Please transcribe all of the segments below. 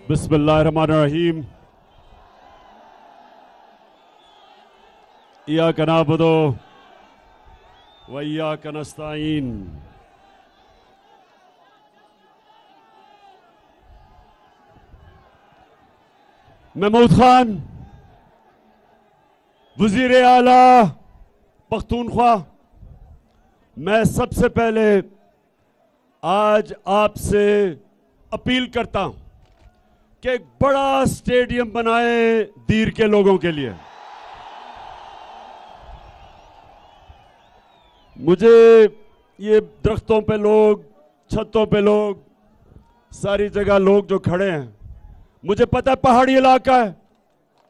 बिस्मिल्लाहिर्रहमानिर्रहीम। इय्याका नअबुदु व इय्याका नस्तईन। महमूद खान, वजीर आला पख्तूनख्वा, मैं सबसे पहले आज आपसे अपील करता हूं कि एक बड़ा स्टेडियम बनाए दीर के लोगों के लिए। मुझे ये दरख्तों पे लोग, छतों पे लोग, सारी जगह लोग जो खड़े हैं, मुझे पता है पहाड़ी इलाका है,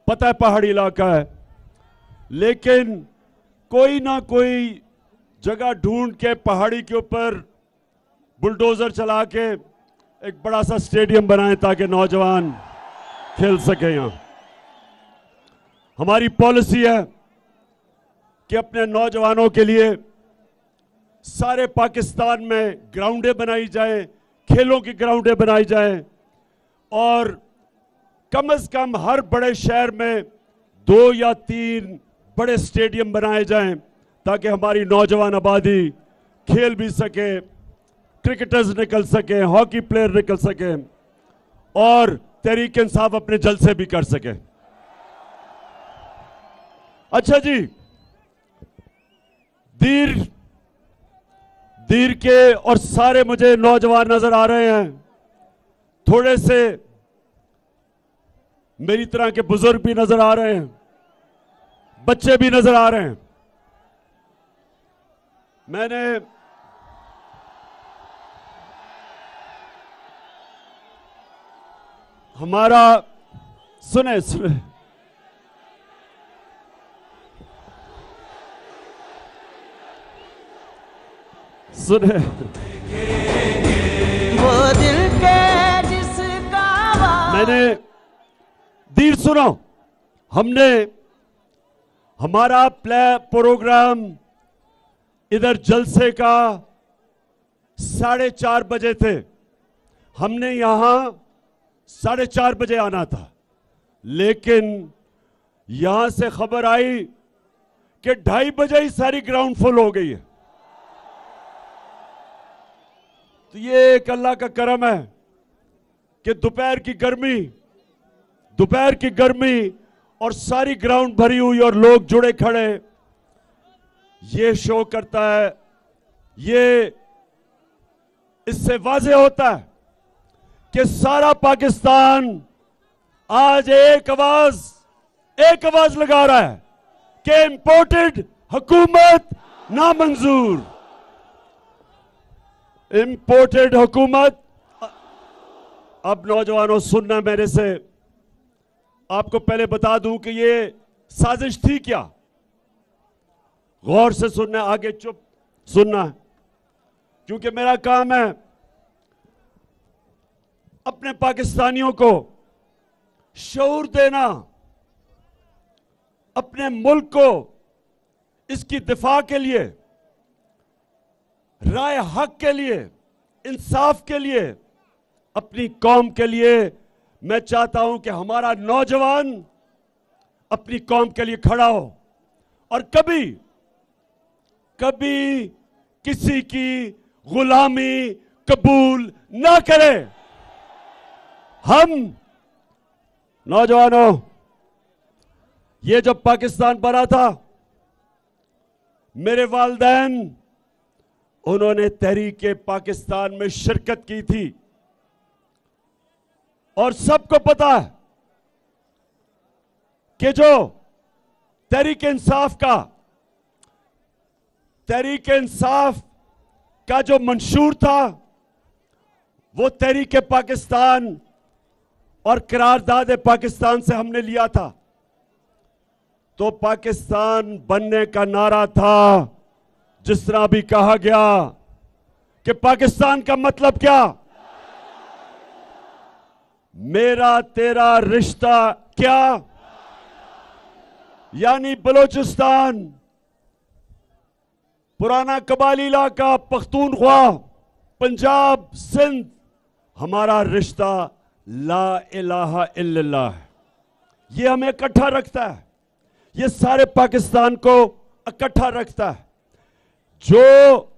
पता है पहाड़ी इलाका है, लेकिन कोई ना कोई जगह ढूंढ के पहाड़ी के ऊपर बुलडोजर चला के एक बड़ा सा स्टेडियम बनाएं ताकि नौजवान खेल सके। यहां हमारी पॉलिसी है कि अपने नौजवानों के लिए सारे पाकिस्तान में ग्राउंडें बनाई जाए, खेलों की ग्राउंडें बनाई जाए और कम से कम हर बड़े शहर में 2 या 3 बड़े स्टेडियम बनाए जाएं ताकि हमारी नौजवान आबादी खेल भी सके, क्रिकेटर्स निकल सके, हॉकी प्लेयर निकल सके और तहरीक इंसाफ अपने जलसे भी कर सके। अच्छा जी, दीर के और सारे मुझे नौजवान नजर आ रहे हैं, थोड़े से मेरी तरह के बुजुर्ग भी नजर आ रहे हैं, बच्चे भी नजर आ रहे हैं। मैंने हमारा सुने सुने सुने वो दिल के जिसका मैंने दीर सुनो, हमने हमारा प्रोग्राम इधर जलसे का 4:30 बजे थे, हमने यहां 4:30 बजे आना था, लेकिन यहां से खबर आई कि 2:30 बजे ही सारी ग्राउंड फुल हो गई है। तो ये एक अल्लाह का करम है कि दोपहर की गर्मी और सारी ग्राउंड भरी हुई और लोग जुड़े खड़े, ये शो करता है, ये इससे वाज़ेह होता है कि सारा पाकिस्तान आज एक आवाज लगा रहा है कि इंपोर्टेड हुकूमत नामंजूर, इंपोर्टेड हुकूमत। अब नौजवानों सुनना मेरे से, आपको पहले बता दूं कि ये साजिश थी क्या, गौर से सुनना, आगे चुप सुनना, क्योंकि मेरा काम है अपने पाकिस्तानियों को शऊर देना, अपने मुल्क को इसकी दिफा के लिए, राय हक के लिए, इंसाफ के लिए, अपनी कौम के लिए। मैं चाहता हूं कि हमारा नौजवान अपनी कौम के लिए खड़ा हो और कभी किसी की गुलामी कबूल ना करे। हम नौजवानों, ये जब पाकिस्तान बना था, मेरे वालिदैन उन्होंने तहरीक पाकिस्तान में शिरकत की थी और सबको पता है कि जो तहरीक इंसाफ का जो मंशूर था, वो तहरीक पाकिस्तान और करारदाद पाकिस्तान से हमने लिया था। तो पाकिस्तान बनने का नारा था, जिस तरह भी कहा गया कि पाकिस्तान का मतलब क्या, मेरा तेरा रिश्ता क्या, यानी बलोचिस्तान, पुराना कबाली इलाका, पख्तूनख्वा, पंजाब, सिंध, हमारा रिश्ता ला इलाहा इल्लल्लाह है। ये हमें इकट्ठा रखता है, ये सारे पाकिस्तान को इकट्ठा रखता है। जो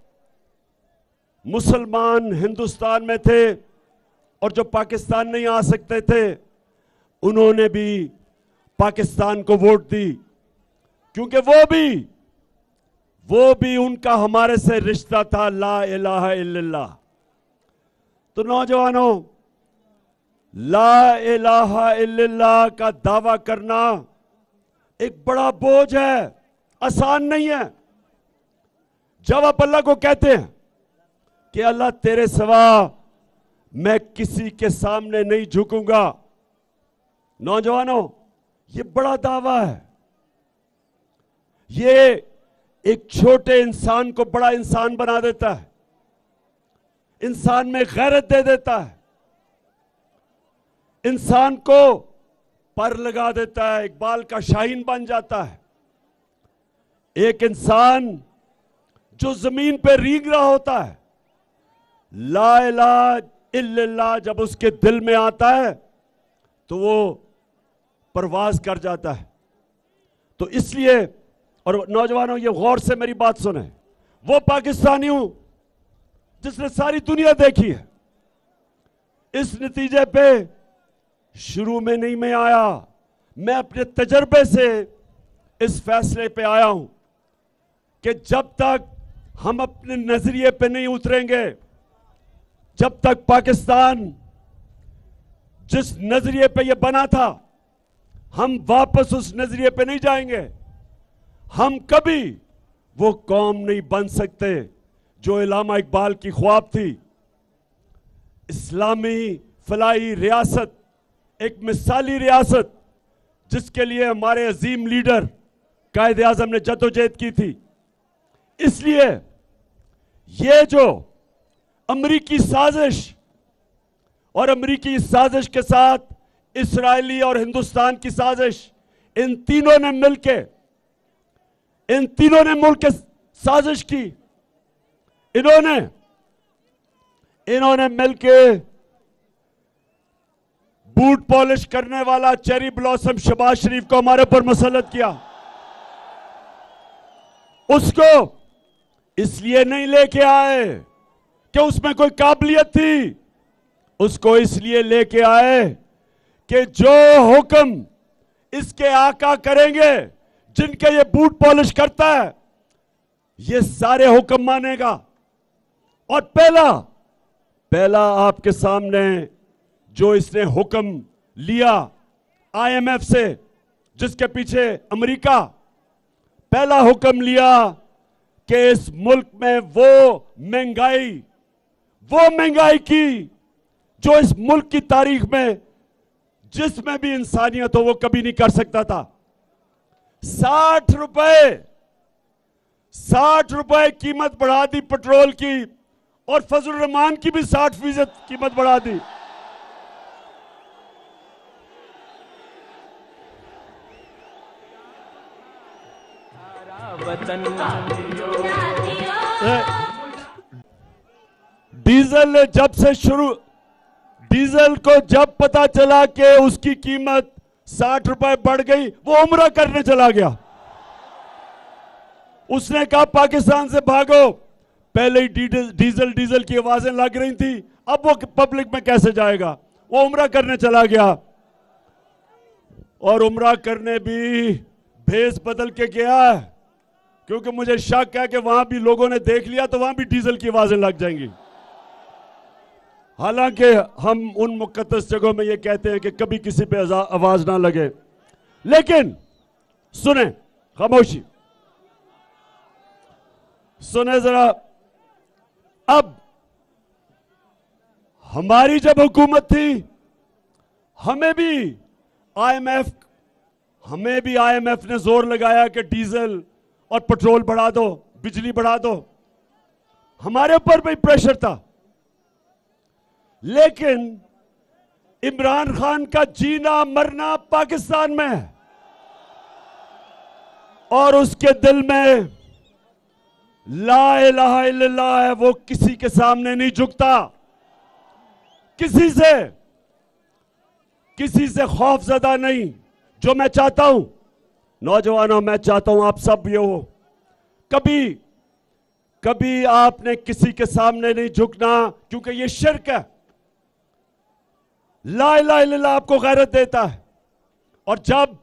मुसलमान हिंदुस्तान में थे और जो पाकिस्तान नहीं आ सकते थे, उन्होंने भी पाकिस्तान को वोट दी, क्योंकि वो भी उनका हमारे से रिश्ता था, ला इलाहा इल्लल्लाह। तो नौजवानों, ला इलाहा इल्लल्लाह का दावा करना एक बड़ा बोझ है, आसान नहीं है। जब आप अल्लाह को कहते हैं कि अल्लाह तेरे सिवा मैं किसी के सामने नहीं झुकूंगा, नौजवानों, ये बड़ा दावा है। ये एक छोटे इंसान को बड़ा इंसान बना देता है, इंसान में गैरत दे देता है, इंसान को पर लगा देता है, इकबाल का शाहीन बन जाता है। एक इंसान जो जमीन पे रींग रहा होता है, ला इलाहा इल्लल्लाह जब उसके दिल में आता है तो वो परवाज कर जाता है। तो इसलिए, और नौजवानों ये गौर से मेरी बात सुने, वो पाकिस्तानी हूं जिसने सारी दुनिया देखी है। इस नतीजे पे शुरू में नहीं मैं आया, मैं अपने तजर्बे से इस फैसले पे आया हूं कि जब तक हम अपने नजरिए पे नहीं उतरेंगे, जब तक पाकिस्तान जिस नजरिए पे ये बना था, हम वापस उस नजरिए पे नहीं जाएंगे। हम कभी वो कौम नहीं बन सकते जो इल्लामा इकबाल की ख्वाब थी। इस्लामी फलाही रियासत, एक मिसाली रियासत जिसके लिए हमारे अजीम लीडर कायद आजम ने जद्दोजहद की थी। इसलिए ये जो अमरीकी साजिश और अमरीकी साजिश के साथ इस्राएली और हिंदुस्तान की साजिश, इन तीनों ने मिलकर साजिश की। इन्होंने मिलकर बूट पॉलिश करने वाला चेरी ब्लॉसम शहबाज शरीफ को हमारे ऊपर मुसल्लत किया। उसको इसलिए नहीं लेके आए कि उसमें कोई काबिलियत थी, उसको इसलिए लेके आए कि जो हुक्म इसके आका करेंगे, जिनके ये बूट पॉलिश करता है, ये सारे हुक्म मानेगा। और पहला आपके सामने जो इसने हुक्म लिया आईएमएफ से, जिसके पीछे अमेरिका, पहला हुक्म लिया कि इस मुल्क में वो महंगाई की जो इस मुल्क की तारीख में जिसमें भी इंसानियत हो वो कभी नहीं कर सकता था। 60 रुपए कीमत बढ़ा दी पेट्रोल की, और फजल रहमान की भी 60% कीमत बढ़ा दी। डीजल को जब पता चला कि उसकी कीमत 60 रुपए बढ़ गई, वो उम्रा करने चला गया। उसने कहा पाकिस्तान से भागो। पहले ही डीजल की आवाजें लग रही थी, अब वो पब्लिक में कैसे जाएगा, वो उम्रा करने चला गया। और उम्रा करने भी भेस बदल के गया, क्योंकि मुझे शक है कि वहां भी लोगों ने देख लिया तो वहां भी डीजल की आवाजें लग जाएंगी। हालांकि हम उन मुकद्दस जगहों में ये कहते हैं कि कभी किसी पे आवाज ना लगे, लेकिन सुने, खामोशी सुने जरा। अब हमारी जब हुकूमत थी, हमें भी आईएमएफ ने जोर लगाया कि डीजल और पेट्रोल बढ़ा दो, बिजली बढ़ा दो, हमारे ऊपर भी प्रेशर था। लेकिन इमरान खान का जीना मरना पाकिस्तान में है, और उसके दिल में ला इलाहा इल्लल्लाह है। वो किसी के सामने नहीं झुकता, किसी से। किसी से खौफजदा नहीं। जो मैं चाहता हूं नौजवानों, मैं चाहता हूं आप सब ये हो, कभी कभी आपने किसी के सामने नहीं झुकना, क्योंकि ये शिर्क है। ला इलाहा इल्लल्लाह आपको गैरत देता है। और जब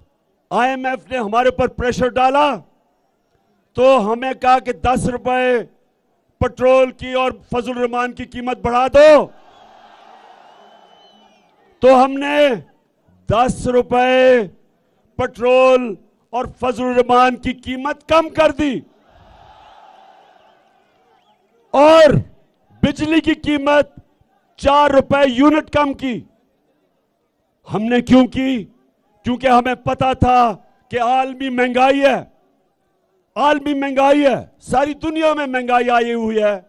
आईएमएफ ने हमारे ऊपर प्रेशर डाला तो हमें कहा कि 10 रुपए पेट्रोल की और फजल रहमान की कीमत बढ़ा दो, तो हमने 10 रुपए पेट्रोल और फजल रहमान की कीमत कम कर दी और बिजली की कीमत 4 रुपए यूनिट कम की। हमने क्यों की? क्योंकि हमें पता था कि आलमी महंगाई है, आलमी महंगाई है, सारी दुनिया में महंगाई आई हुई है,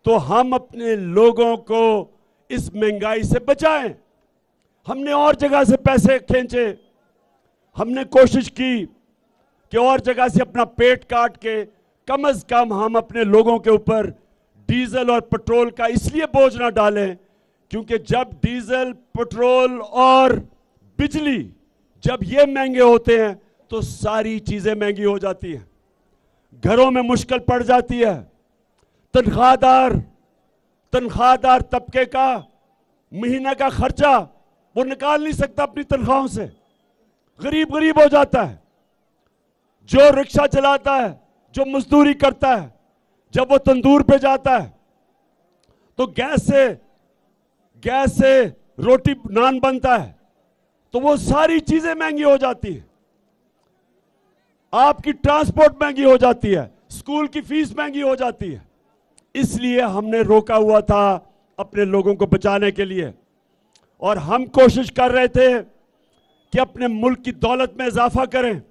तो हम अपने लोगों को इस महंगाई से बचाएं। हमने और जगह से पैसे खींचे, हमने कोशिश की कि और जगह से अपना पेट काट के कम से कम हम अपने लोगों के ऊपर डीजल और पेट्रोल का इसलिए बोझ ना डालें, क्योंकि जब डीजल, पेट्रोल और बिजली जब ये महंगे होते हैं तो सारी चीजें महंगी हो जाती हैं, घरों में मुश्किल पड़ जाती है। तनख्वाहदार तबके का महीने का खर्चा वो निकाल नहीं सकता अपनी तनख्वाहों से, गरीब गरीब हो जाता है। जो रिक्शा चलाता है, जो मजदूरी करता है, जब वो तंदूर पे जाता है तो गैस से रोटी नान बनता है, तो वो सारी चीजें महंगी हो जाती है। आपकी ट्रांसपोर्ट महंगी हो जाती है, स्कूल की फीस महंगी हो जाती है। इसलिए हमने रोका हुआ था अपने लोगों को बचाने के लिए, और हम कोशिश कर रहे थे कि अपने मुल्क की दौलत में इजाफा करें।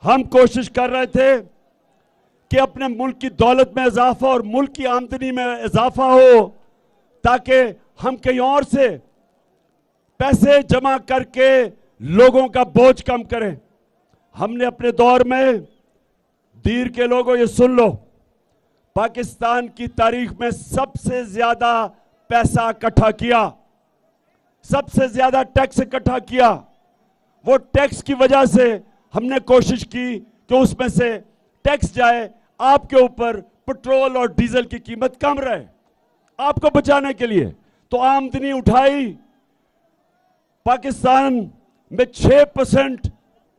हम कोशिश कर रहे थे कि अपने मुल्क की दौलत में इजाफा और मुल्क की आमदनी में इजाफा हो, ताकि हम कहीं और से पैसे जमा करके लोगों का बोझ कम करें। हमने अपने दौर में, दीर के लोगों ये सुन लो, पाकिस्तान की तारीख में सबसे ज्यादा पैसा इकट्ठा किया, सबसे ज्यादा टैक्स इकट्ठा किया। वो टैक्स की वजह से हमने कोशिश की कि उसमें से टैक्स जाए आपके ऊपर, पेट्रोल और डीजल की कीमत कम रहे आपको बचाने के लिए। तो आमदनी उठाई, पाकिस्तान में 6%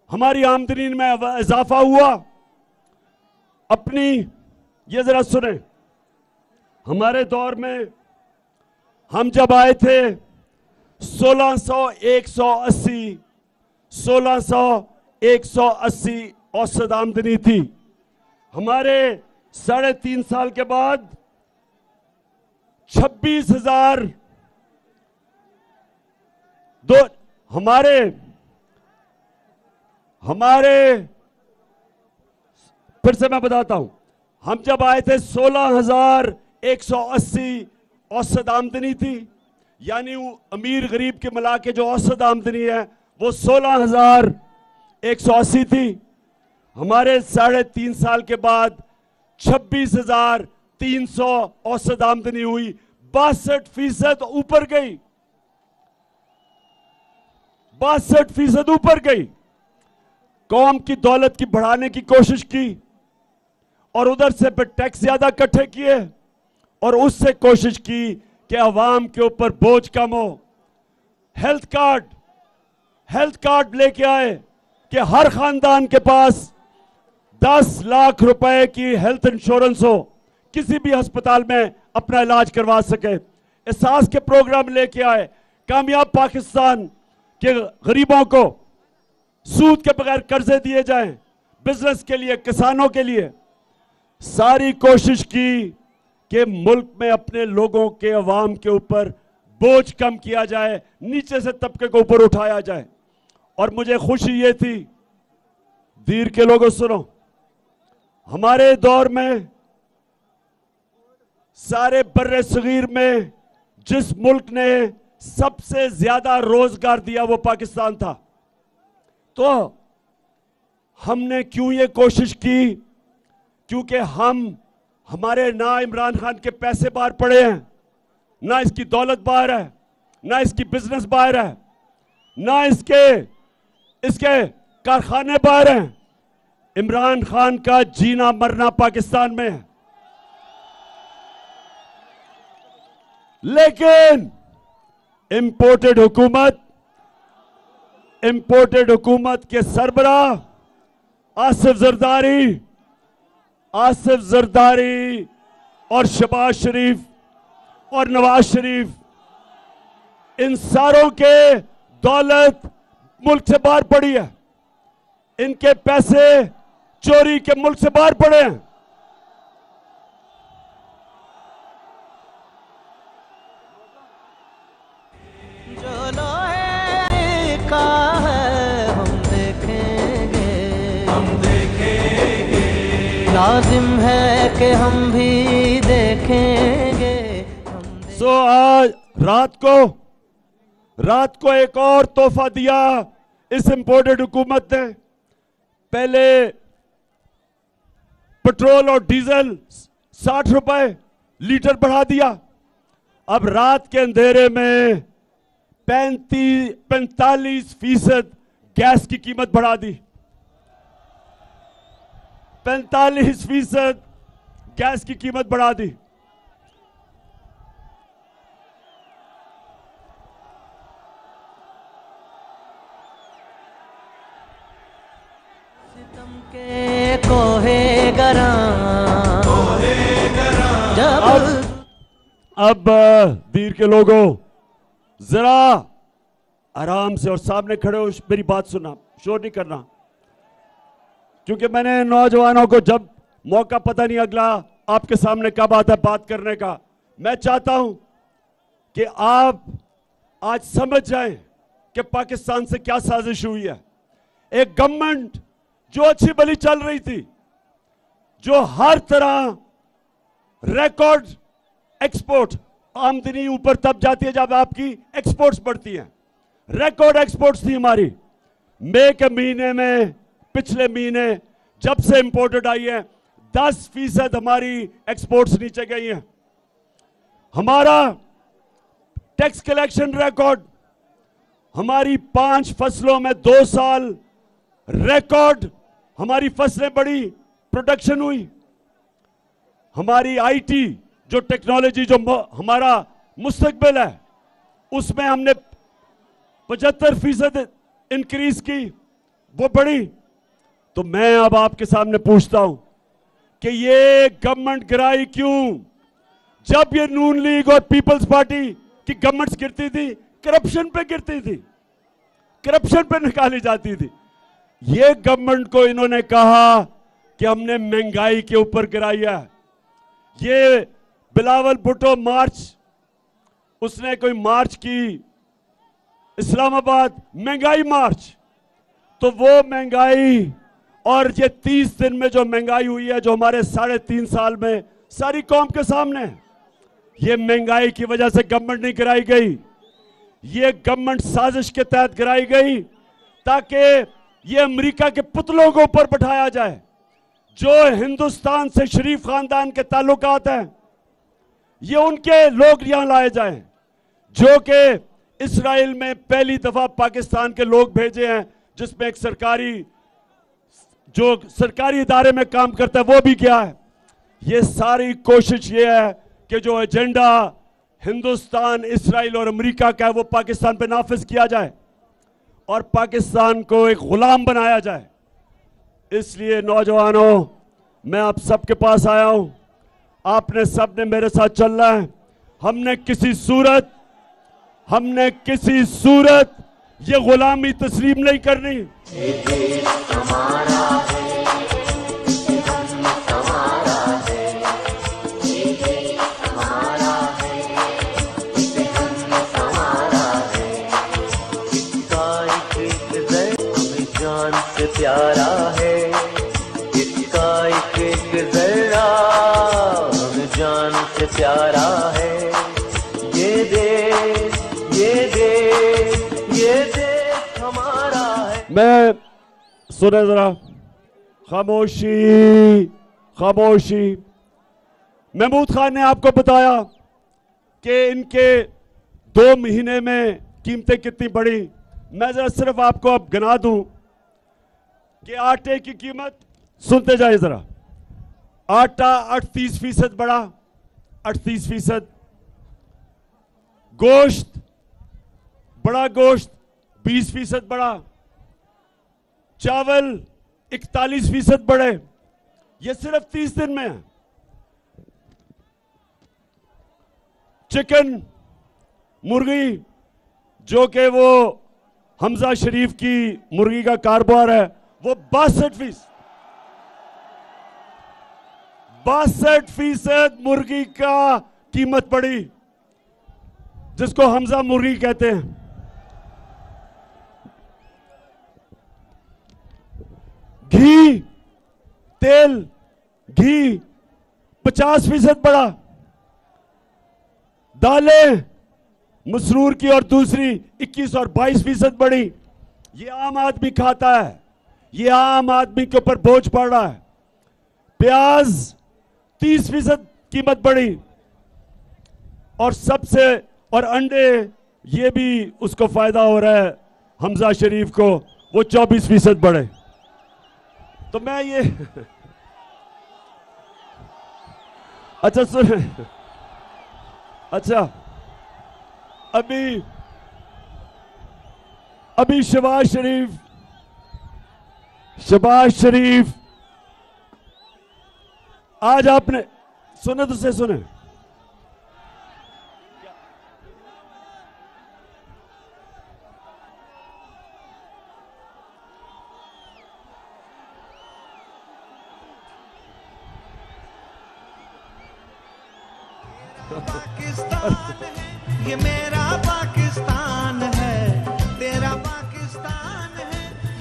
हमारी आमदनी में इजाफा हुआ। अपनी ये जरा सुने, हमारे दौर में हम जब आए थे 1680 औसत आमदनी थी। हमारे 3.5 साल के बाद 26,000 फिर से मैं बताता हूं, हम जब आए थे 16,180 औसत आमदनी थी, यानी अमीर गरीब के मिला के जो औसत आमदनी है वो 16,180 थी। हमारे 3.5 साल के बाद 26,300 औसत आमदनी हुई, 62% ऊपर गई, 62% ऊपर गई। कौम की दौलत की बढ़ाने की कोशिश की और उधर से फिर टैक्स ज्यादा इकट्ठे किए और उससे कोशिश की कि अवाम के ऊपर बोझ कम हो। हेल्थ कार्ड लेके आए कि हर खानदान के पास 10 लाख रुपए की हेल्थ इंश्योरेंस हो, किसी भी अस्पताल में अपना इलाज करवा सके। एहसास के प्रोग्राम लेके आए, कामयाब पाकिस्तान के गरीबों को सूद के बगैर कर्जे दिए जाएं, बिजनेस के लिए, किसानों के लिए। सारी कोशिश की कि मुल्क में अपने लोगों के, अवाम के ऊपर बोझ कम किया जाए, नीचे से तबके को ऊपर उठाया जाए। और मुझे खुशी ये थी, दीर के लोगों सुनो, हमारे दौर में सारे बर्रे सगीर में जिस मुल्क ने सबसे ज्यादा रोजगार दिया वो पाकिस्तान था। तो हमने क्यों ये कोशिश की? क्योंकि हमारे ना इमरान खान के पैसे बाहर पड़े हैं, ना इसकी दौलत बाहर है, ना इसकी बिजनेस बाहर है, ना इसके कारखाने बाहर हैं। इमरान खान का जीना मरना पाकिस्तान में है। लेकिन इंपोर्टेड हुकूमत के सरबराह आसिफ जरदारी और शहबाज शरीफ और नवाज शरीफ, इन सारों के दौलत मुल्क से बाहर पड़ी है। इनके पैसे चोरी के मुल्क से बाहर पड़े हैं। जो लोहे का है हम देखेंगे, लाजिम है कि हम भी देखेंगे। सो आज रात को एक और तोहफा दिया इस इंपोर्टेड हुकूमत ने। पहले पेट्रोल और डीजल 60 रुपए लीटर बढ़ा दिया। अब रात के अंधेरे में 45% गैस की कीमत बढ़ा दी। 45% गैस की कीमत बढ़ा दी। सितम के कोहे गरां अब दीर के लोगों, जरा आराम से और सामने खड़े हो मेरी बात सुनना, शोर नहीं करना। क्योंकि मैंने नौजवानों को जब मौका पता नहीं अगला आपके सामने कब आता है बात करने का, मैं चाहता हूं कि आप आज समझ जाएं कि पाकिस्तान से क्या साजिश हुई है। एक गवर्नमेंट जो अच्छी भली चल रही थी, जो हर तरह रिकॉर्ड एक्सपोर्ट, आमदनी ऊपर तब जाती है जब आपकी एक्सपोर्ट्स बढ़ती हैं। रिकॉर्ड एक्सपोर्ट्स थी हमारी। मई के महीने में, पिछले महीने जब से इंपोर्टेड आई है, 10% हमारी एक्सपोर्ट्स नीचे गई हैं। हमारा टैक्स कलेक्शन रिकॉर्ड, हमारी 5 फसलों में 2 साल रिकॉर्ड हमारी फसलें बढ़ी, प्रोडक्शन हुई। हमारी आईटी जो टेक्नोलॉजी जो हमारा मुस्तकबिल है, उसमें हमने 75% इंक्रीज की, वो बढ़ी। तो मैं अब आपके सामने पूछता हूं कि ये गवर्नमेंट गिराई क्यों? जब ये नून लीग और पीपल्स पार्टी की गवर्नमेंट्स गिरती थी, करप्शन पे गिरती थी, करप्शन पे निकाली जाती थी। ये गवर्नमेंट को इन्होंने कहा कि हमने महंगाई के ऊपर गिराई है। ये बिलावल भुट्टो मार्च, उसने कोई मार्च की इस्लामाबाद, महंगाई मार्च, तो वो महंगाई और ये 30 दिन में जो महंगाई हुई है, जो हमारे 3.5 साल में सारी कौम के सामने है, ये महंगाई की वजह से गवर्नमेंट नहीं गिराई गई। ये गवर्नमेंट साजिश के तहत गिराई गई ताकि ये अमेरिका के पुतलों को ऊपर बैठाया जाए। जो हिंदुस्तान से शरीफ खानदान के ताल्लुकात हैं, ये उनके लोग यहां लाए जाएं, जो कि इस्राइल में पहली दफा पाकिस्तान के लोग भेजे हैं, जिसमें एक सरकारी इदारे में काम करता है वो भी गया है। ये सारी कोशिश ये है कि जो एजेंडा हिंदुस्तान, इस्राइल और अमेरिका का है, वो पाकिस्तान पे नाफिज किया जाए और पाकिस्तान को एक गुलाम बनाया जाए। इसलिए नौजवानों, मैं आप सबके पास आया हूं। आपने सबने मेरे साथ चलना है। हमने किसी सूरत ये गुलामी तस्लीम नहीं करनी। प्यारा है इसका एक जरा, हमें जान से प्यारा है। ये देश हमारा है। मैं सुने जरा, खामोशी। महमूद खान ने आपको बताया कि इनके 2 महीने में कीमतें कितनी बढ़ी। मैं जरा सिर्फ आपको अब गिना दूं कि आटे की कीमत, सुनते जाए जरा। आटा 38% बढ़ा, 38%। गोश्त, बड़ा गोश्त 20% बढ़ा। चावल 41% बढ़े। ये सिर्फ 30 दिन में है। चिकन, मुर्गी, जो कि वो हमजा शरीफ की मुर्गी का कारोबार है, वो 62% मुर्गी का कीमत बढ़ी, जिसको हमजा मुर्गी कहते हैं। घी, तेल, घी 50% बढ़ा। दालें, मसरूर की और दूसरी 21 और 22% बढ़ी। ये आम आदमी खाता है, ये आम आदमी के ऊपर बोझ पड़ रहा है। प्याज 30% कीमत बढ़ी। और अंडे, ये भी उसको फायदा हो रहा है हमजा शरीफ को, वो 24% बढ़े। तो मैं ये अच्छा सुन, अच्छा अभी शहबाज शरीफ आज आपने सुने तो से सुने, पाकिस्तान है, ये मेरा पाकिस्तान है, तेरा पाकिस्तान है,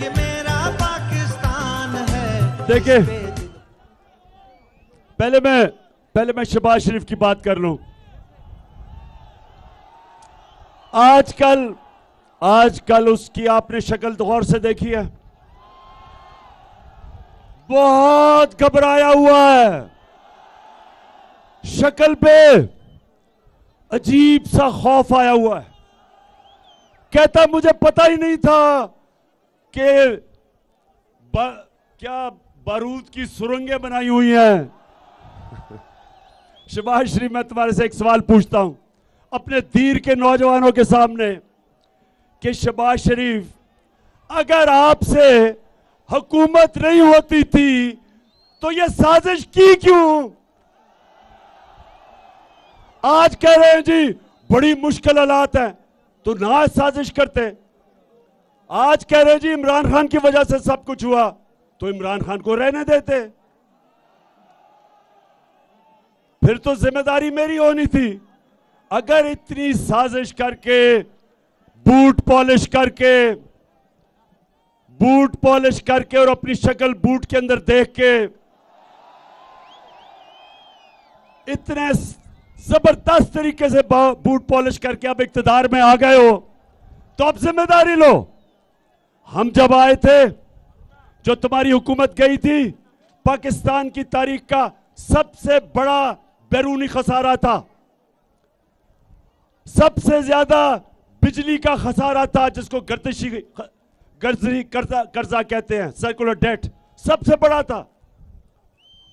ये मेरा पाकिस्तान है। देखिए, पहले मैं शहबाज शरीफ की बात कर लूं। आजकल उसकी आपने शक्ल तो गौर से देखी है, बहुत घबराया हुआ है। शक्ल पे अजीब सा खौफ आया हुआ है। कहता मुझे पता ही नहीं था कि क्या बारूद की सुरंगें बनाई हुई हैं। शहबाज शरीफ, मैं तुम्हारे से एक सवाल पूछता हूं अपने दीर के नौजवानों के सामने कि शहबाज शरीफ, अगर आपसे हुकूमत नहीं होती थी तो ये साजिश की क्यों? आज कह रहे हैं जी बड़ी मुश्किल हालात है, तो ना साजिश करते। आज कह रहे हैं जी इमरान खान की वजह से सब कुछ हुआ, तो इमरान खान को रहने देते। फिर तो जिम्मेदारी मेरी होनी थी। अगर इतनी साजिश करके, बूट पॉलिश करके और अपनी शक्ल बूट के अंदर देख के इतने जबरदस्त तरीके से बूट पॉलिश करके अब इक्तदार में आ गए हो, तो अब जिम्मेदारी लो। हम जब आए थे, जो तुम्हारी हुकूमत गई थी, पाकिस्तान की तारीख का सबसे बड़ा बैरूनी खसारा था, सबसे ज्यादा बिजली का खसारा था, जिसको गर्जी कर्जा कहते हैं, सर्कुलर डेट, सबसे बड़ा था।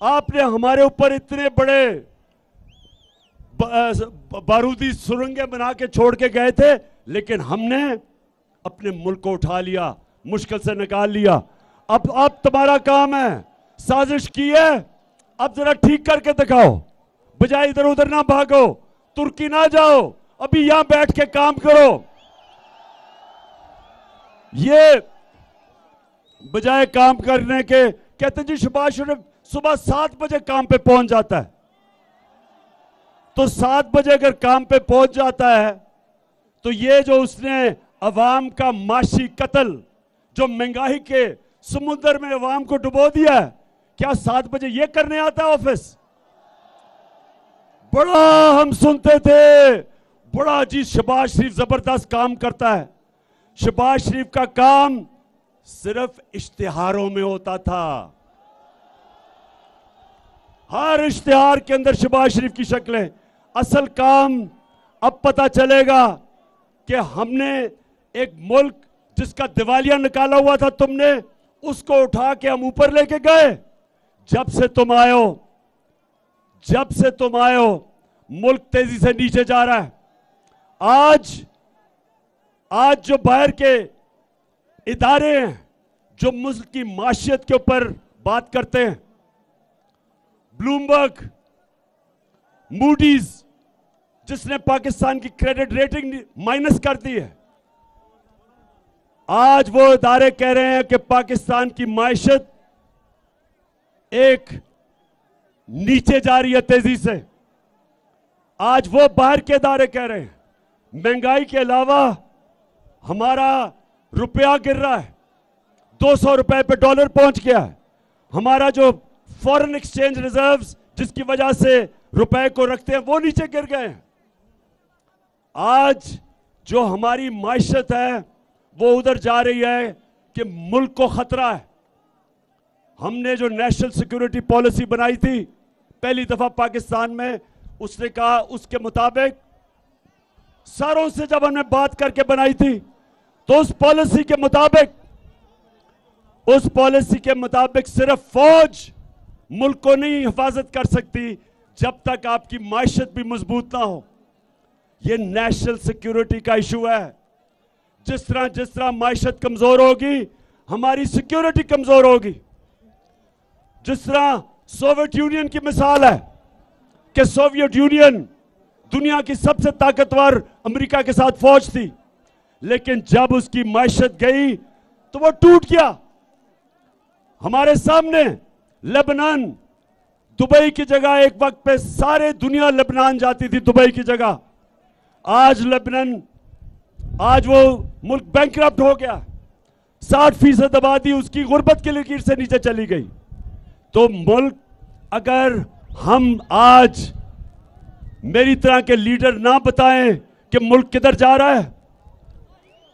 आपने हमारे ऊपर इतने बड़े बारूदी सुरंगें बना के छोड़ के गए थे, लेकिन हमने अपने मुल्क को उठा लिया, मुश्किल से निकाल लिया। अब तुम्हारा काम है, साजिश की है, अब जरा ठीक करके दिखाओ, बजाय इधर उधर ना भागो, तुर्की ना जाओ, अभी यहां बैठ के काम करो। ये बजाय काम करने के, कहते जी शहबाज शरीफ सुबह 7 बजे काम पे पहुंच जाता है, तो 7 बजे अगर काम पे पहुंच जाता है, तो ये जो उसने अवाम का माशी कत्ल, जो महंगाई के समुद्र में अवाम को डुबो दिया है, क्या 7 बजे ये करने आता है ऑफिस? बड़ा हम सुनते थे, बड़ा जी शहबाज शरीफ जबरदस्त काम करता है। शहबाज शरीफ का काम सिर्फ इश्तिहारों में होता था, हर इश्तिहार के अंदर शहबाज शरीफ की शक्लें। असल काम अब पता चलेगा कि हमने एक मुल्क जिसका दिवालिया निकाला हुआ था तुमने, उसको उठा के हम ऊपर लेके गए। जब से तुम आए हो मुल्क तेजी से नीचे जा रहा है। आज जो बाहर के इदारे हैं जो मुल्क की माशियत के ऊपर बात करते हैं, ब्लूमबर्ग, मूडीज, जिसने पाकिस्तान की क्रेडिट रेटिंग माइनस कर दी है, आज वो इदारे कह रहे हैं कि पाकिस्तान की माशियत एक नीचे जा रही है तेजी से। आज वो बाहर के इदारे कह रहे हैं महंगाई के अलावा हमारा रुपया गिर रहा है, 200 रुपए पे डॉलर पहुंच गया है। हमारा जो फॉरेन एक्सचेंज रिजर्व्स जिसकी वजह से रुपए को रखते हैं वो नीचे गिर गए हैं। आज जो हमारी माशियत है वो उधर जा रही है कि मुल्क को खतरा है। हमने जो नेशनल सिक्योरिटी पॉलिसी बनाई थी पहली दफा पाकिस्तान में, उसने कहा, उसके मुताबिक सारों से जब हमने बात करके बनाई थी तो उस पॉलिसी के मुताबिक सिर्फ फौज मुल्क को नहीं हिफाजत कर सकती जब तक आपकी माशियत भी मजबूत ना हो। यह नेशनल सिक्योरिटी का इशू है। जिस तरह माशियत कमजोर होगी हमारी सिक्योरिटी कमजोर होगी। जिस तरह सोवियत यूनियन की मिसाल है कि सोवियत यूनियन दुनिया की सबसे ताकतवर अमेरिका के साथ फौज थी, लेकिन जब उसकी माशियत गई तो वो टूट गया। हमारे सामने लेबनान, दुबई की जगह एक वक्त पे सारे दुनिया लेबनान जाती थी, दुबई की जगह। आज वो मुल्क बैंकरप्ट हो गया। 60% आबादी उसकी गुर्बत की लकीर से नीचे चली गई। तो मुल्क, अगर हम आज मेरी तरह के लीडर ना बताएं कि मुल्क किधर जा रहा है,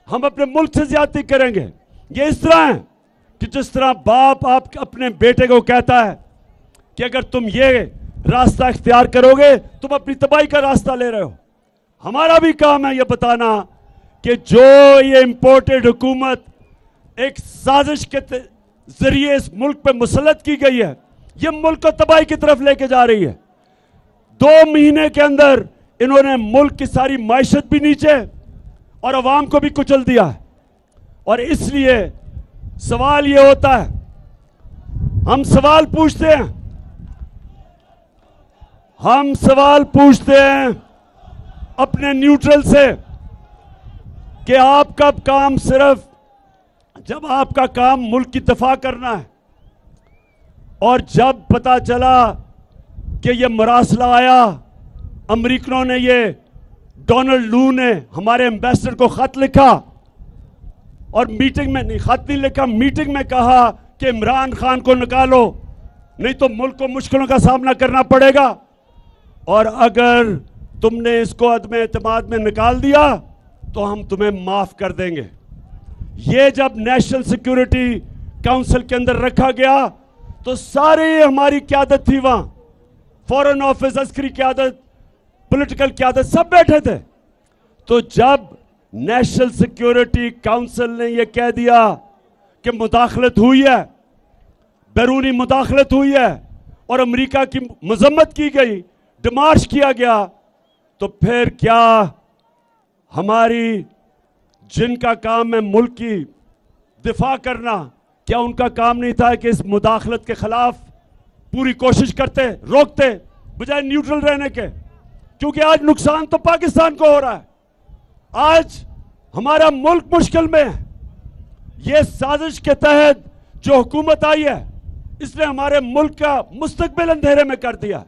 हम अपने मुल्क से ज्यादती करेंगे। ये इस तरह है कि जिस तरह बाप आप अपने बेटे को कहता है कि अगर तुम ये रास्ता इख्तियार करोगे तुम अपनी तबाही का रास्ता ले रहे हो। हमारा भी काम है ये बताना कि जो ये इंपोर्टेड हुकूमत एक साजिश के जरिए इस मुल्क पे मुसल्लत की गई है, ये मुल्क को तबाही की तरफ लेके जा रही है। 2 महीने के अंदर इन्होंने मुल्क की सारी माशियत भी नीचे और अवाम को भी कुचल दिया है। और इसलिए सवाल ये होता है, हम सवाल पूछते हैं अपने न्यूट्रल से कि आपका काम सिर्फ जब आपका काम मुल्क की दफा करना है, और जब पता चला कि ये मरासला आया, अमेरिकनों ने, ये डोनाल्ड लू ने हमारे एम्बेसडर को खत लिखा, और मीटिंग में नहीं, खत नहीं लिखा, मीटिंग में कहा कि इमरान खान को निकालो नहीं तो मुल्क को मुश्किलों का सामना करना पड़ेगा, और अगर तुमने इसको अदम एतमाद में निकाल दिया तो हम तुम्हें माफ कर देंगे। ये जब नेशनल सिक्योरिटी काउंसिल के अंदर रखा गया तो सारी हमारी क्यादत थी वहां, फॉरेन ऑफिस, अस्करी क्यादत, पॉलिटिकल क्यादत, सब बैठे थे। तो जब नेशनल सिक्योरिटी काउंसिल ने यह कह दिया कि मुदाखलत हुई है, बैरूनी मुदाखलत हुई है और अमेरिका की मजम्मत की गई, डिमार्च किया गया, तो फिर क्या हमारी जिनका काम है मुल्क की दिफा करना, क्या उनका काम नहीं था कि इस मुदाखलत के खिलाफ पूरी कोशिश करते, रोकते, बजाय न्यूट्रल रहने के? क्योंकि आज नुकसान तो पाकिस्तान को हो रहा है, आज हमारा मुल्क मुश्किल में है। ये साजिश के तहत जो हुकूमत आई है इसने हमारे मुल्क का मुस्तकबिल अंधेरे में कर दिया,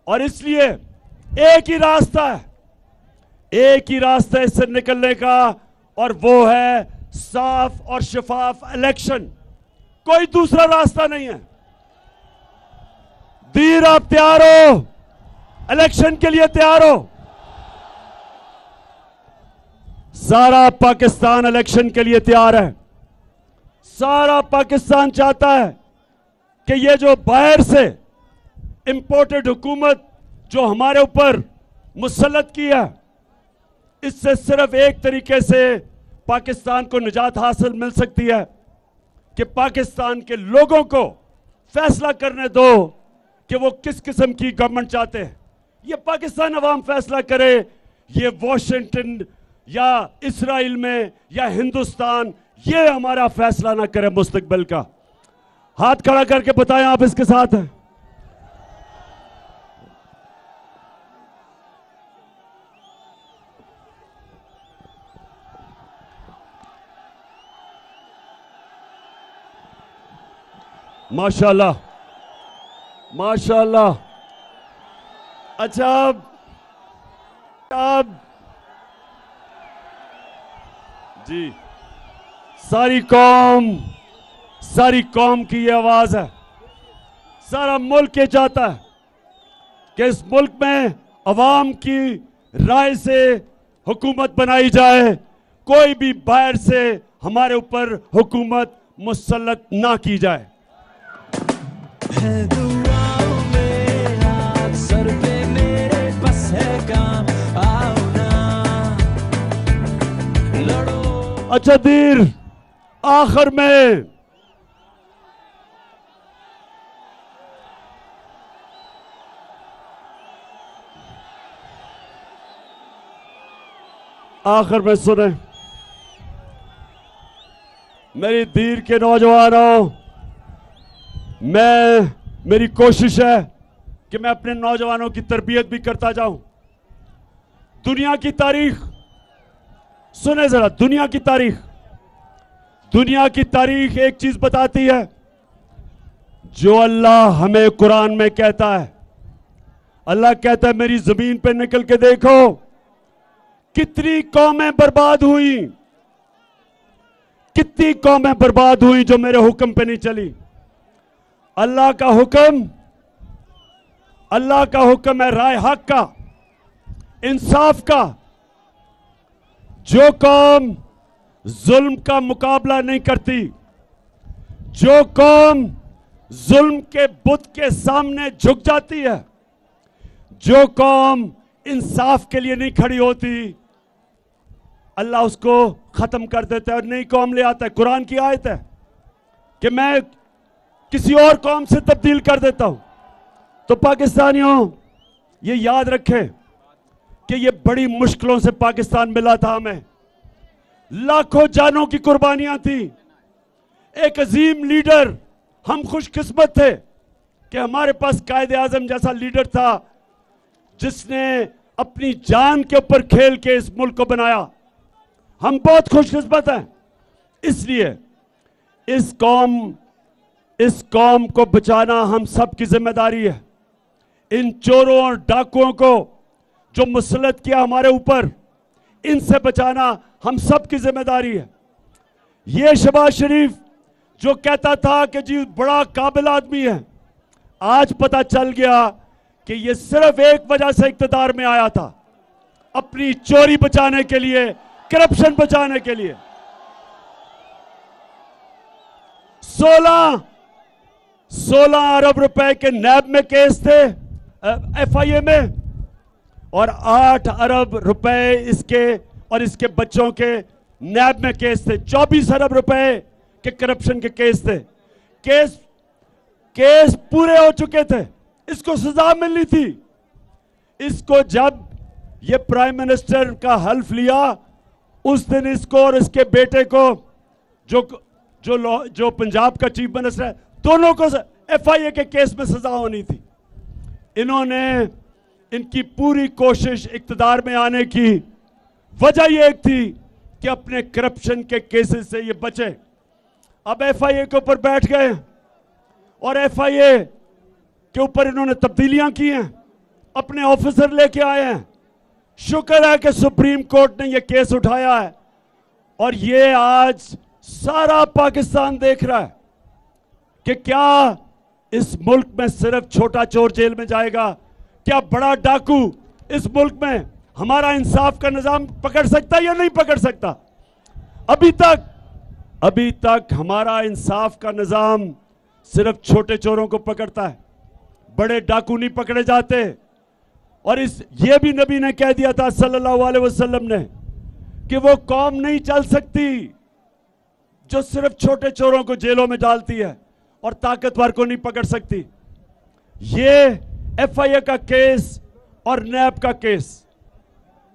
और इसलिए एक ही रास्ता है इससे निकलने का, और वो है साफ और शफाफ इलेक्शन। कोई दूसरा रास्ता नहीं है। दीर, आप तैयार हो? इलेक्शन के लिए तैयार हो? सारा पाकिस्तान इलेक्शन के लिए तैयार है। सारा पाकिस्तान चाहता है कि ये जो बाहर से इंपोर्टेड हुकूमत जो हमारे ऊपर मुसल्लत की है, इससे सिर्फ एक तरीके से पाकिस्तान को निजात हासिल मिल सकती है कि पाकिस्तान के लोगों को फैसला करने दो कि वो किस किस्म की गवर्नमेंट चाहते हैं। ये पाकिस्तान अवाम फैसला करे, ये वॉशिंगटन या इसराइल में या हिंदुस्तान ये हमारा फैसला ना करे मुस्तकबिल का। हाथ खड़ा करके बताएं आप इसके साथ हैं। माशाल्लाह माशाल्लाह। अच्छा अब जी सारी कौम की ये आवाज है, सारा मुल्क ये चाहता है कि इस मुल्क में अवाम की राय से हुकूमत बनाई जाए, कोई भी बाहर से हमारे ऊपर हुकूमत मुसल्लत ना की जाए। है दुआओं में हाथ सर पे मेरे बस है काम, आओ ना लड़ो। अच्छा दीर आखिर में सुने, मेरी दीर के नौजवानों, मेरी कोशिश है कि मैं अपने नौजवानों की तरबियत भी करता जाऊं। दुनिया की तारीख सुने जरा, दुनिया की तारीख एक चीज बताती है, जो अल्लाह हमें कुरान में कहता है। अल्लाह कहता है मेरी जमीन पे निकल के देखो कितनी कौमें बर्बाद हुई जो मेरे हुक्म पे नहीं चली। अल्लाह का हुक्म है राय हक का, इंसाफ का। जो कौम जुल्म का मुकाबला नहीं करती, जो कौम जुल्म के बुत के सामने झुक जाती है, जो कौम इंसाफ के लिए नहीं खड़ी होती, अल्लाह उसको खत्म कर देता है और नई कौम ले आता है। कुरान की आयत है कि मैं किसी और कौम से तब्दील कर देता हूं। तो पाकिस्तानियों ये याद रखें कि ये बड़ी मुश्किलों से पाकिस्तान मिला था हमें, लाखों जानों की कुर्बानियां थी, एक अजीम लीडर। हम खुशकिस्मत थे कि हमारे पास कायदे आजम जैसा लीडर था जिसने अपनी जान के ऊपर खेल के इस मुल्क को बनाया। हम बहुत खुशकिस्मत हैं। इसलिए इस कौम को बचाना हम सब की जिम्मेदारी है। इन चोरों और डाकुओं को जो मुसल्लत किया हमारे ऊपर, इनसे बचाना हम सब की जिम्मेदारी है। ये शहबाज शरीफ जो कहता था कि जी बड़ा काबिल आदमी है, आज पता चल गया कि ये सिर्फ एक वजह से इख्तिदार में आया था, अपनी चोरी बचाने के लिए, करप्शन बचाने के लिए। 16 अरब रुपए के नैब में केस थे, एफआईए में, और 8 अरब रुपए इसके और इसके बच्चों के नैब में केस थे। 24 अरब रुपए के करप्शन के केस थे। केस पूरे हो चुके थे, इसको सजा मिलनी थी। इसको जब ये प्राइम मिनिस्टर का हल्फ लिया, उस दिन इसको और इसके बेटे को जो पंजाब का चीफ मिनिस्टर है, दोनों को एफआईए के केस में सजा होनी थी। इनकी पूरी कोशिश इख्तिदार में आने की वजह यह एक थी कि अपने करप्शन के केसेस से ये बचे। अब एफआईए के ऊपर बैठ गए और एफआईए के ऊपर इन्होंने तब्दीलियां की हैं, अपने ऑफिसर लेके आए हैं। शुक्र है कि सुप्रीम कोर्ट ने यह केस उठाया है और ये आज सारा पाकिस्तान देख रहा है कि क्या इस मुल्क में सिर्फ छोटा चोर जेल में जाएगा, क्या बड़ा डाकू इस मुल्क में हमारा इंसाफ का निजाम पकड़ सकता है या नहीं पकड़ सकता। अभी तक हमारा इंसाफ का निजाम सिर्फ छोटे चोरों को पकड़ता है, बड़े डाकू नहीं पकड़े जाते। और ये भी नबी ने कह दिया था सल्लल्लाहु अलैहि वसल्लम ने कि वो कौम नहीं चल सकती जो सिर्फ छोटे चोरों को जेलों में डालती है और ताकतवर को नहीं पकड़ सकती। ये एफआईए का केस और नैब का केस,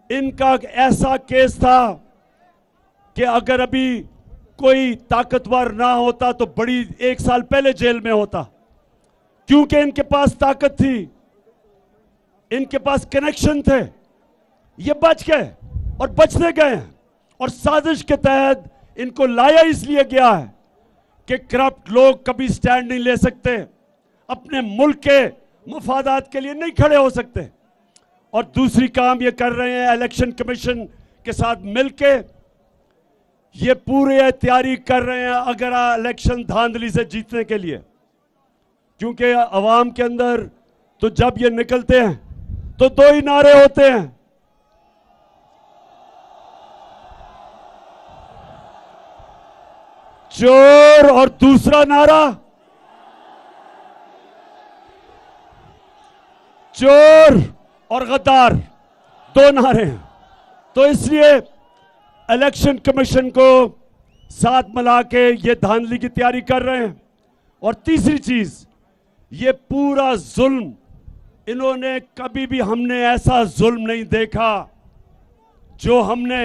इनका ऐसा केस था कि अगर अभी कोई ताकतवर ना होता तो बड़ी 1 साल पहले जेल में होता, क्योंकि इनके पास ताकत थी, इनके पास कनेक्शन थे। ये बच गए और बचने गए हैं, और साजिश के तहत इनको लाया इसलिए गया है कि करप्ट लोग कभी स्टैंड नहीं ले सकते, अपने मुल्क के मफादात के लिए नहीं खड़े हो सकते। और दूसरी काम ये कर रहे हैं, इलेक्शन कमीशन के साथ मिलके ये पूरे तैयारी कर रहे हैं अगर इलेक्शन धांधली से जीतने के लिए, क्योंकि अवाम के अंदर तो जब ये निकलते हैं तो 2 ही नारे होते हैं, चोर और दूसरा नारा चोर और गद्दार, 2 नारे हैं। तो इसलिए इलेक्शन कमीशन को साथ मिला के ये धांधली की तैयारी कर रहे हैं। और तीसरी चीज, ये पूरा जुल्म, इन्होंने कभी भी, हमने ऐसा जुल्म नहीं देखा जो हमने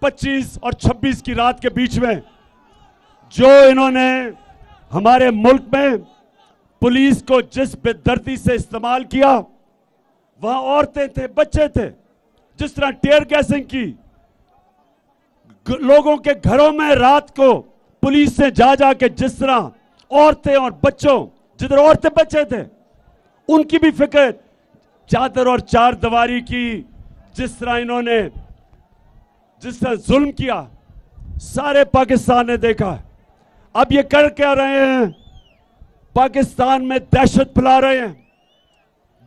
25 और 26 की रात के बीच में जो इन्होंने हमारे मुल्क में पुलिस को जिस बेदर्दी से इस्तेमाल किया, वहां औरतें थे, बच्चे थे, जिस तरह टेयर गैसिंग की, लोगों के घरों में रात को पुलिस ने जा के जिस तरह औरतें और बच्चों, जिधर औरतें बच्चे थे उनकी भी फिक्र, चादर और चार दीवारी की, जिस तरह इन्होंने जिस तरह जुल्म किया, सारे पाकिस्तान ने देखा। अब ये कर क्या रहे हैं, पाकिस्तान में दहशत फैला रहे हैं,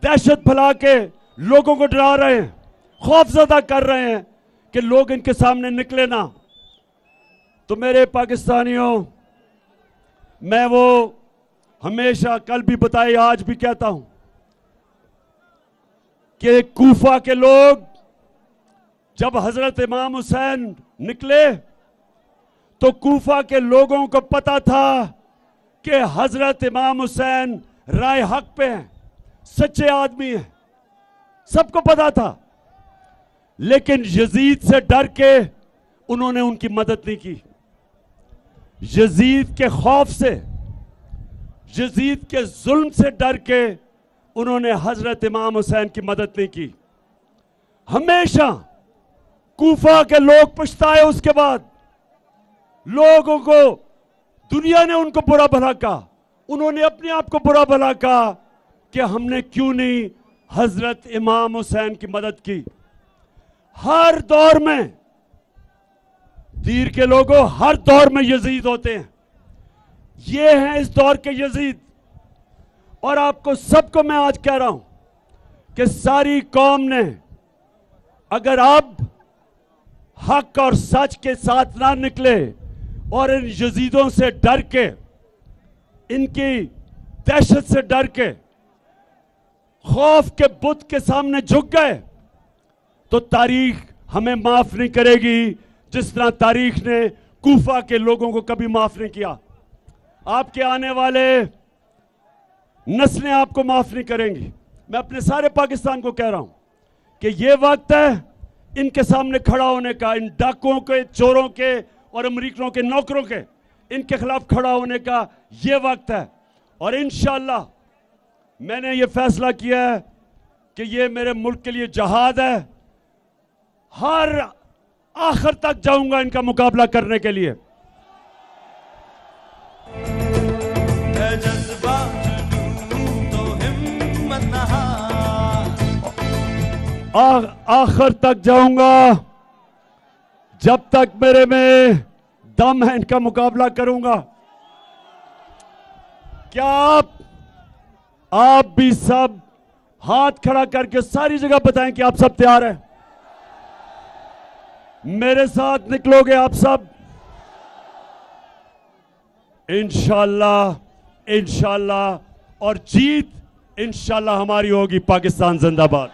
दहशत फैला के लोगों को डरा रहे हैं, खौफजदा कर रहे हैं कि लोग इनके सामने निकले ना। तो मेरे पाकिस्तानियों, मैं वो हमेशा कल भी बताई, आज भी कहता हूं कि कूफा के लोग जब हजरत इमाम हुसैन निकले तो कूफा के लोगों को पता था कि हजरत इमाम हुसैन राय हक पे हैं, सच्चे आदमी हैं, सबको पता था। लेकिन यजीद से डर के उन्होंने उनकी मदद नहीं की। यजीद के खौफ से, यजीद के जुल्म से डर के उन्होंने हजरत इमाम हुसैन की मदद नहीं की। हमेशा कूफा के लोग पछताए, उसके बाद लोगों को, दुनिया ने उनको बुरा भला कहा, उन्होंने अपने आप को बुरा भला कहा कि हमने क्यों नहीं हजरत इमाम हुसैन की मदद की। हर दौर में दीर के लोगों, हर दौर में यजीद होते हैं, ये हैं इस दौर के यजीद। और आपको सबको मैं आज कह रहा हूं कि सारी कौम ने अगर अब हक और सच के साथ ना निकले और इन यजीदों से डर के, इनकी दहशत से डर के, खौफ के बुत के सामने झुक गए, तो तारीख हमें माफ नहीं करेगी, जिस तरह तारीख ने कूफा के लोगों को कभी माफ नहीं किया। आपके आने वाले नस्लें आपको माफ नहीं करेंगी। मैं अपने सारे पाकिस्तान को कह रहा हूं कि ये वक्त है इनके सामने खड़ा होने का, इन डाकुओं के, चोरों के और अमरीकियों के नौकरों के, इनके खिलाफ खड़ा होने का ये वक्त है। और इंशाअल्लाह मैंने ये फैसला किया है कि ये मेरे मुल्क के लिए जहाद है, हर आखिर तक जाऊंगा इनका मुकाबला करने के लिए। आखिर तक जाऊंगा, जब तक मेरे में दम है इनका मुकाबला करूंगा। क्या आप भी सब हाथ खड़ा करके सारी जगह बताएं कि आप सब तैयार हैं? मेरे साथ निकलोगे आप सब? इंशाअल्लाह, इंशाअल्लाह, और जीत इंशाअल्लाह हमारी होगी। पाकिस्तान जिंदाबाद।